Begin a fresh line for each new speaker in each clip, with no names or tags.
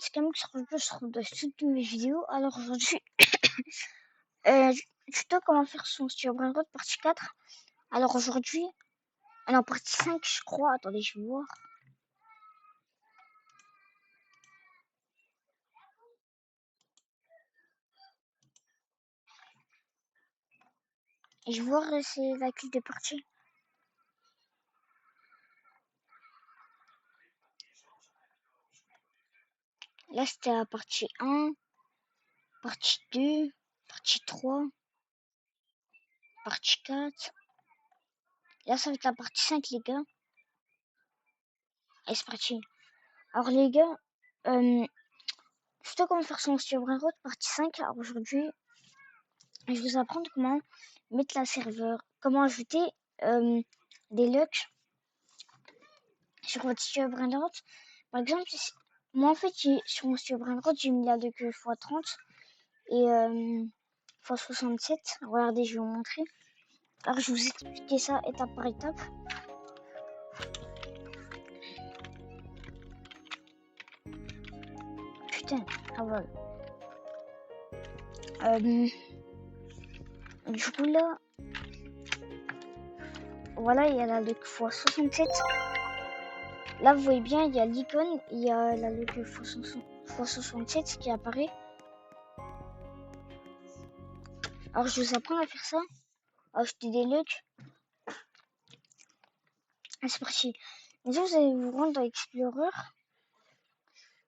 c'est quand même que je trouve de toutes mes vidéos. Alors aujourd'hui, tuto comment faire son studio Brainrot partie 4. Alors aujourd'hui, en partie 5 je crois. Attendez, je vais voir. Et je vais voir c'est laquelle de partie. Là c'était la partie 1, partie 2, partie 3, partie 4. Là ça va être la partie 5 les gars. Et c'est parti. Alors les gars, tuto comment faire son studio Brainrot partie 5. Alors aujourd'hui, je vais vous apprendre comment mettre la serveur, comment ajouter des locks sur votre studio Brainrot. Par exemple, moi en fait, sur mon studio Brainrot, j'ai mis la lock x30 et x67. Regardez, je vais vous montrer. Alors, je vais vous expliquer ça étape par étape. Putain, ah voilà. Du coup là, voilà, il y a la lock x67. Là, vous voyez bien, il y a l'icône, il y a la lock x67 qui apparaît. Alors, je vous apprends à faire ça. Acheter des locks. C'est parti. Déjà, vous allez vous rendre dans Explorer.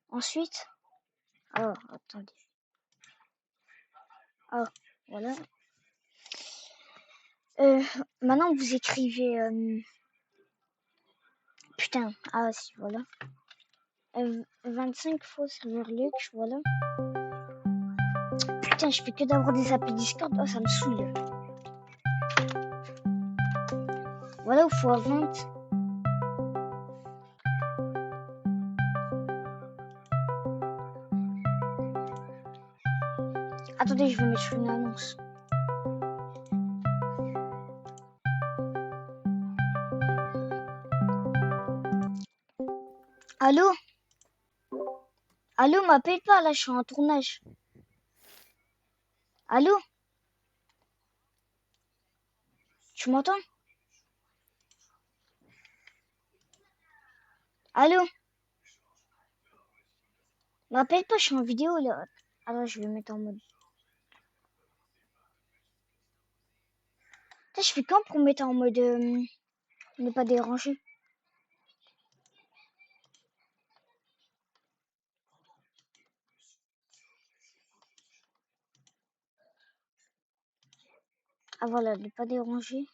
Ensuite, alors, attendez. Ah, voilà. Maintenant, vous écrivez... putain, ah si, voilà. 25 fois serveur Lux, voilà. Putain, je fais que d'avoir des appels Discord. Oh, ça me saoule. Voilà, il faut 20. Attendez, je vais mettre une annonce. Allô? Allô, m'appelle pas, là, je suis en tournage. Allô? Tu m'entends? Allô? M'appelle pas, je suis en vidéo, là. Alors, je vais mettre en mode... Putain, je fais quand pour mettre en mode... ne pas déranger? Ah voilà, ne pas déranger.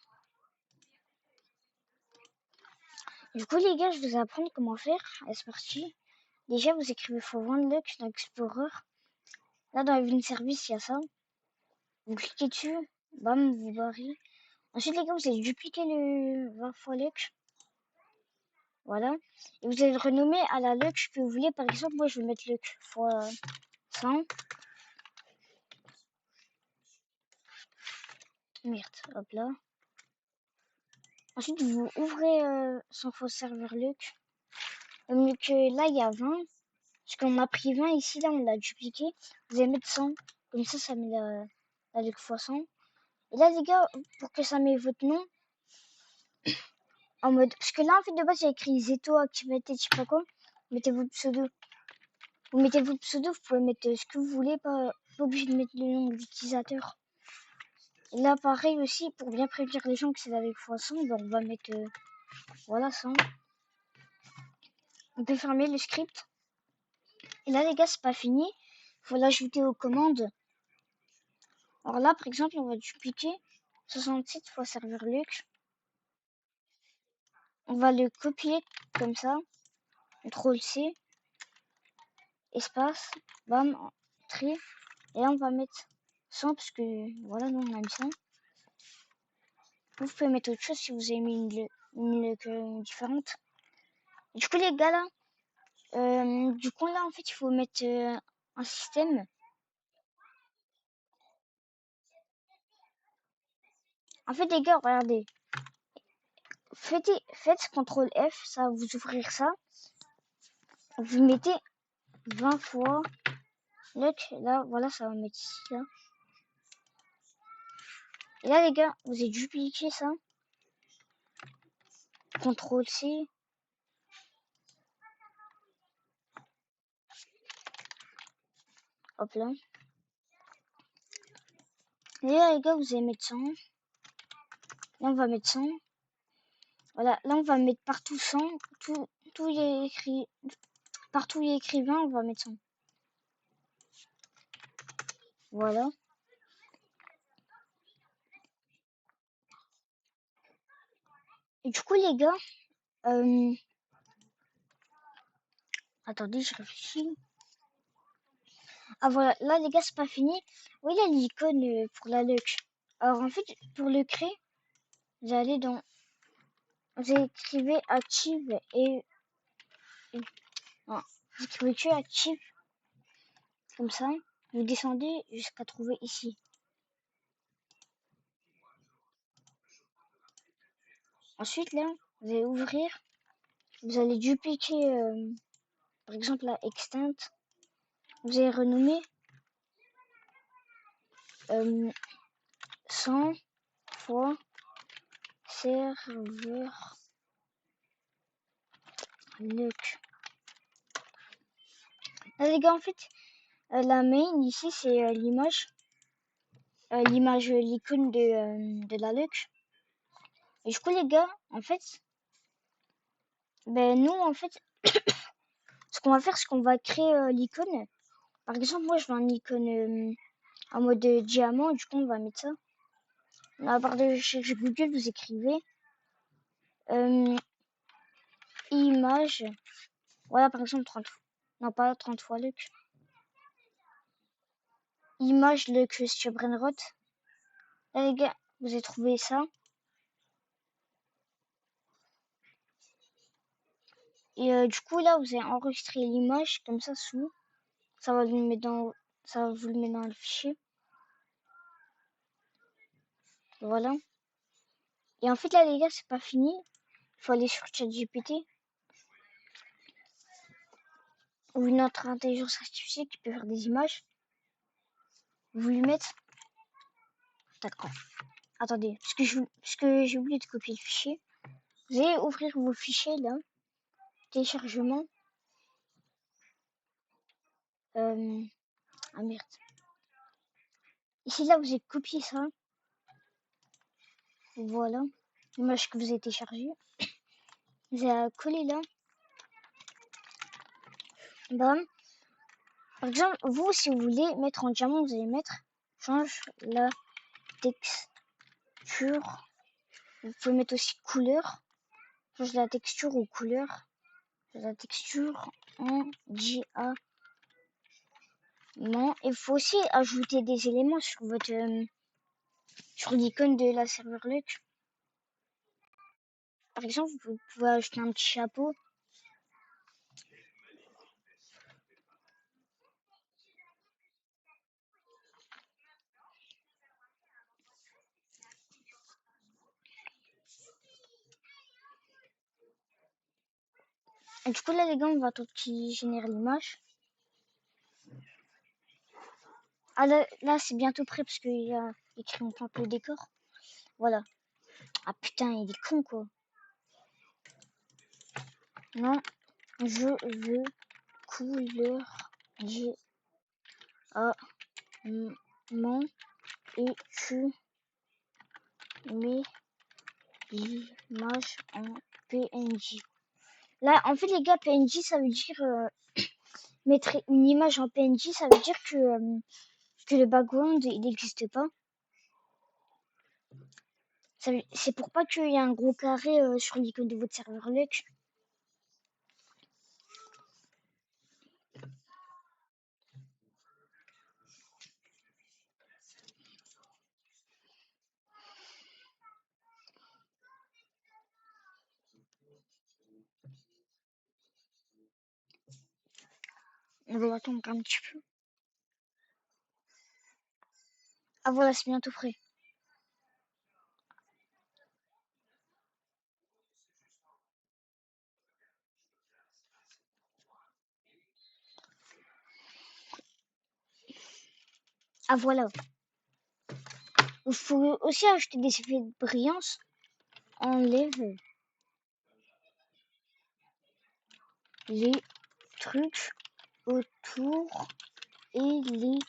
Du coup, les gars, je vais vous apprendre comment faire. Allez, c'est parti. Déjà, vous écrivez x20 Lux dans Explorer. Là, dans Event Service, il y a ça. Vous cliquez dessus. Bam, vous barrez. Ensuite, les gars, vous allez dupliquer le 20 fois Lux. Voilà. Et vous allez le renommer à la Lux que vous voulez. Par exemple, moi, je vais mettre Lux x 100. Merde, hop là. Ensuite, vous ouvrez son faux serveur Lux. Donc là, il y a 20. Parce qu'on a pris 20 ici, là, on l'a dupliqué. Vous allez mettre 100. Comme ça met la Lux x 100. Et là, les gars, pour que ça mette votre nom, en mode... Parce que là, en fait, de base, j'ai écrit Zeto, Activité, je sais pas quoi. Mettez votre pseudo. Vous mettez votre pseudo, vous pouvez mettre ce que vous voulez, pas obligé de mettre le nom de l'utilisateur. Et là, pareil aussi, pour bien prévenir les gens que c'est avec x100, ben, on va mettre... voilà, 100. On peut fermer le script. Et là, les gars, c'est pas fini. Il faut l'ajouter aux commandes. Alors là, par exemple, on va dupliquer 67 fois serveur Lux. On va le copier comme ça. CTRL-C. Espace. Bam. Tri. Et là, on va mettre 100 parce que, voilà, nous, on a mis 100. Vous pouvez mettre autre chose si vous avez mis une différente. Et du coup, les gars, là, en fait, il faut mettre un système. En fait, les gars, regardez. Faites CTRL F, ça va vous ouvrir ça. Vous mettez 20 fois. Look, là, voilà, ça va mettre ici, là. Et là, les gars, vous avez dupliqué ça. CTRL C. Hop là. Et là, les gars, vous allez mettre 100. Là, on va mettre 100. Voilà, là, on va mettre partout 100. Tout est écrit. Partout il y a écrit 20, on va mettre 100. Voilà. Et du coup, les gars, attendez, je réfléchis. Ah voilà, là les gars, c'est pas fini. Oui, il y a l'icône pour la luck. Alors en fait, pour le créer, vous allez dans... Vous écrivez active non, vous écrivez que active, comme ça. Vous descendez jusqu'à trouver ici. Ensuite, là, vous allez ouvrir. Vous allez dupliquer, par exemple, la extent. Vous allez renommer 100 fois serveur luck. Là, les gars, en fait, la main ici, c'est l'image. L'icône de la luck. Et du coup, les gars, en fait, ben nous, en fait, ce qu'on va faire, c'est qu'on va créer l'icône. Par exemple, moi, je veux un icône en mode diamant. Du coup, on va mettre ça. À la barre de recherche Google, vous écrivez image. Voilà, par exemple, 30 fois. Non, pas 30 fois luck. Image luck sur Brainrot. Là, les gars, vous avez trouvé ça. Et du coup, là, vous avez enregistré l'image comme ça sous. Ça va vous le mettre dans, ça va vous le mettre dans le fichier. Voilà. Et en fait, là, les gars, c'est pas fini. Il faut aller sur ChatGPT ou une autre intelligence artificielle qui peut faire des images. Vous lui mettez. D'accord. Attendez, parce que j'ai oublié de copier le fichier. Vous allez ouvrir vos fichiers là. Téléchargement. Ah merde. Ici, là, vous avez copié ça. Voilà. L'image que vous avez téléchargée. Vous allez coller là. Bam. Par exemple, vous, si vous voulez mettre en diamant, vous allez mettre change la texture. Vous pouvez mettre aussi couleur. Change la texture ou couleur. La texture en diamant. Il faut aussi ajouter des éléments sur votre sur l'icône de la serveur Luck. Par exemple, vous pouvez ajouter un petit chapeau. Et du coup, là, les gars, on va tout petit générer l'image. Ah, là c'est bientôt prêt parce qu'il y a écrit en plein le décor. Voilà. Ah putain, il est con, quoi. Non, je veux couleur diamant et tu mets l'image en PNG. Là, en fait, les gars, PNG, ça veut dire mettre une image en PNG, ça veut dire que le background, il n'existe pas. C'est pour pas qu'il y ait un gros carré sur l'icône de votre serveur Luck. On va attendre un petit peu. Ah voilà, c'est bientôt prêt. Ah voilà. Il faut aussi ajouter des effets de brillance. Enlève les trucs autour et les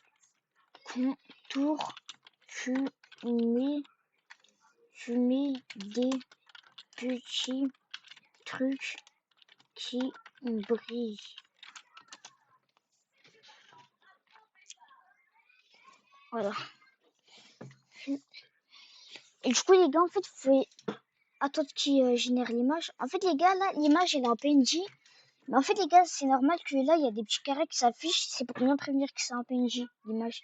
contours. Tu mets des petits trucs qui brillent. Voilà. Et du coup, les gars, en fait, vous pouvez attendre qu'il génère l'image. En fait, les gars, là, l'image, elle est en PNJ. Mais en fait, les gars, c'est normal que là, il y a des petits carrés qui s'affichent. C'est pour bien prévenir que c'est en PNJ, l'image.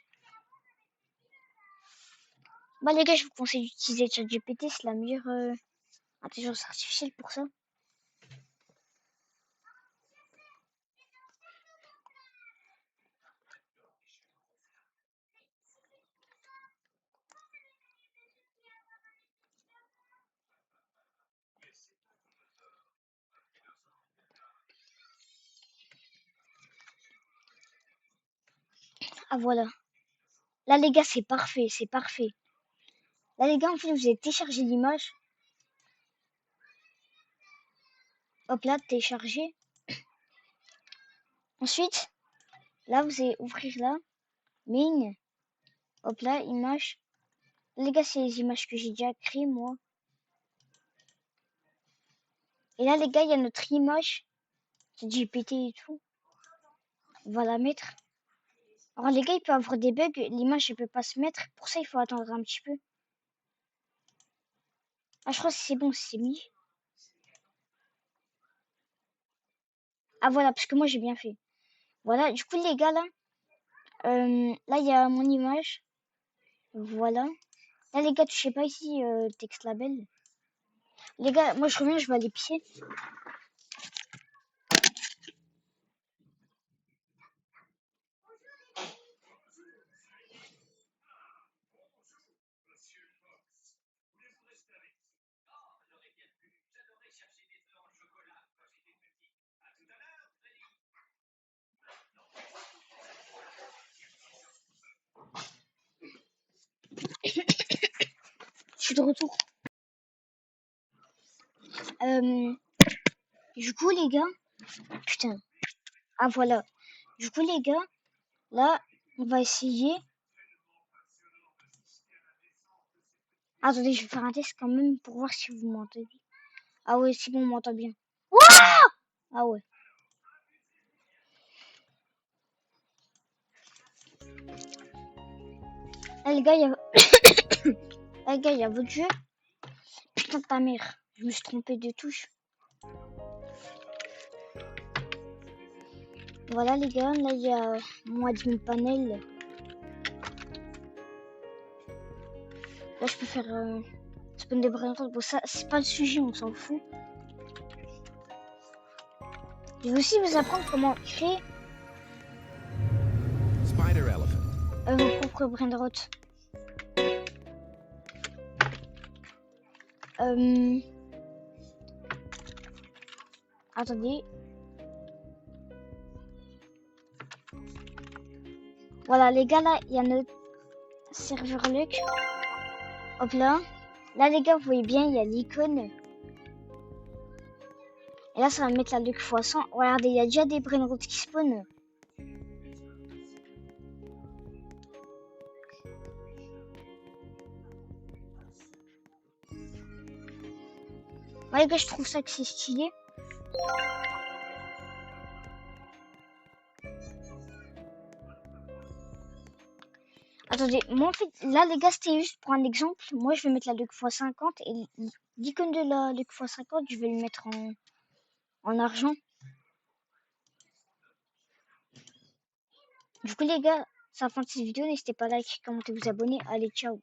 Bah, les gars, je vous conseille d'utiliser ChatGPT. C'est la meilleure intelligence artificielle pour ça. Ah, voilà. Là, les gars, c'est parfait. C'est parfait. Là, les gars, en fait, vous avez téléchargé l'image. Hop là, télécharger. Ensuite, là, vous allez ouvrir là. Main. Hop là, image. Les gars, c'est les images que j'ai déjà créées, moi. Et là, les gars, il y a notre image. C'est GPT et tout. On va la mettre. Alors, les gars, il peut y avoir des bugs. L'image, elle peut pas se mettre. Pour ça, il faut attendre un petit peu. Ah, je crois que c'est bon, c'est mis. Ah, voilà, parce que moi, j'ai bien fait. Voilà, du coup, les gars, là, là, il y a mon image. Voilà. Là, les gars, touchez pas ici, texte label. Les gars, moi, je reviens, je vais aller pisser. Je suis de retour. Du coup, les gars, putain. Ah, voilà. Du coup, les gars, là, on va essayer. Attendez, je vais faire un test quand même pour voir si vous m'entendez. Ah ouais, c'est bon, on m'entend bien. Ah ouais. Là, les gars, il y a... Là, les gars, il y a votre jeu. Putain de ta mère. Je me suis trompé de touche. Voilà, les gars, là, il y a mon admin panel. Là, je peux faire... spawn des brains. Bon, ça, c'est pas le sujet, on s'en fout. Je vais aussi vous apprendre comment créer vos propres brainrots. Attendez. Voilà, les gars, là, il y a notre serveur Luc. Hop là. Là, les gars, vous voyez bien, il y a l'icône. Et là, ça va mettre la Luc x100. Regardez, il y a déjà des brainrots qui spawnent. Ouais, les gars, je trouve ça que c'est stylé. Attendez, moi en fait, là les gars, c'était juste pour un exemple. Moi, je vais mettre la Luc x50 et l'icône de la Luc x50, je vais le mettre en argent. Du coup, les gars, c'est la fin de cette vidéo. N'hésitez pas à liker, commenter, vous abonner. Allez, ciao.